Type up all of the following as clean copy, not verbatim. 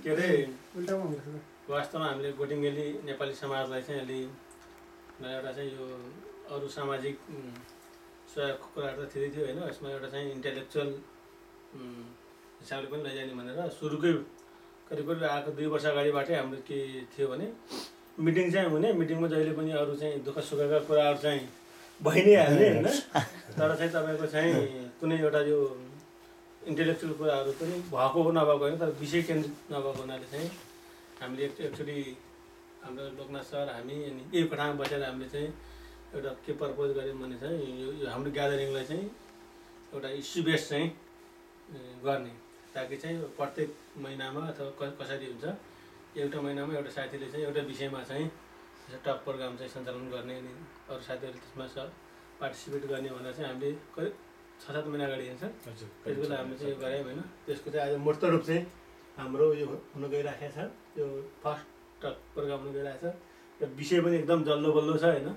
के अरे वास्तवमा हामीले गोटिङ्गेली नेपाली समाजलाई चाहिँ अलि एउटा चाहिँ यो अरू सामाजिक सहयोगको कुराहरू त थिँदै थियो होइन, यसमा एउटा चाहिँ इन्टेलेक्चुअल हिसाबले पनि लैजाने भनेर सुरुकै करिब करिब आएको 2 वर्ष अगाडिबाटै हाम्रो के थियो भने मिटिङ चाहिँ हुने, मिटिङमा जहिले पनि अरू चाहिँ दुःख सुखका कुराहरू चाहिँ भइ नै हाल्ने होइन, तर चाहिँ तपाईँको चाहिँ कुनै एउटा यो इन्टेलेक्चुअल कुराहरू पनि भएको हो नभएको होइन, तर विषय केन्द्रित नभएको हुनाले चाहिँ हामीले एकचोटि हाम्रो लोकनाथ सर हामी अनि यही कोठामा बसेर हामीले चाहिँ एउटा के प्रपोज गऱ्यौँ भने चाहिँ यो हाम्रो ग्यादरिङलाई चाहिँ एउटा इस्यु बेस चाहिँ गर्ने, ताकि चाहिँ प्रत्येक महिनामा अथवा कसरी हुन्छ एउटा महिनामा एउटा साथीले चाहिँ एउटा विषयमा चाहिँ टक प्रोग्राम चाहिँ सञ्चालन गर्ने अनि अरू साथीहरूले त्यसमा पार्टिसिपेट गर्ने भनेर चाहिँ हामीले करिब 6-7 महिना अगाडि हुन्छ त्यति बेला हामीले चाहिँ यो गऱ्यौँ होइन। त्यसको चाहिँ आज मूर्त रूप चाहिँ हाम्रो यो हुन गइराखेको छ, यो फर्स्ट टक प्रोग्राम हुन गइरहेको छ र विषय पनि एकदम जल्लो बल्लो छ होइन।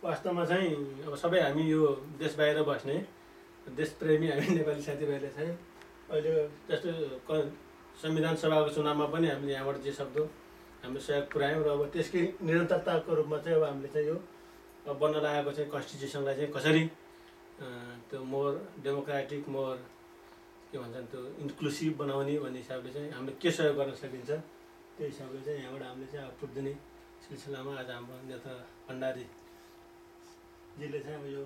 वास्तवमा चाहिँ अब सबै हामी यो देश बाहिर बस्ने देशप्रेमी हामी नेपाली साथीभाइले चाहिँ अहिले जस्तो संविधान सभाको चुनावमा पनि हामीले यहाँबाट जे सक्दो हामीले सहयोग पुऱ्यायौँ र अब त्यसकै निरन्तरताको रूपमा चाहिँ अब हामीले चाहिँ यो बन्न लागेको चाहिँ कन्स्टिट्युसनलाई चाहिँ कसरी त्यो मोर डेमोक्रेटिक मोर के भन्छन् त्यो इन्क्लुसिभ बनाउने भन्ने हिसाबले चाहिँ हामीले के सहयोग गर्न सकिन्छ त्यो हिसाबले चाहिँ यहाँबाट हामीले चाहिँ आउटपुट दिने सिलसिलामा आज हाम्रो नेता भण्डारीजीले चाहिँ अब यो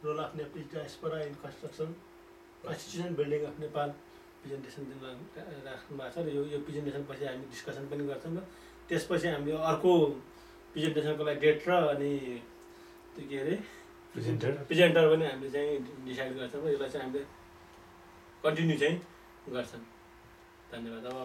role of Nepali diaspora in constitution building of Nepal presentation दिन राख्नु भएको छ र यो प्रेजेन्टेसन पछि हामी डिस्कसन पनि गर्छौँ र त्यसपछि हामीले अर्को प्रेजेन्टेसनको लागि डेट र अनि त्यो के अरे प्रेजेन्टर पनि हामीले चाहिँ डिसाइड गर्छौँ र यसलाई चाहिँ हामीले कन्टिन्यू चाहिँ गर्छौँ। धन्यवाद। अब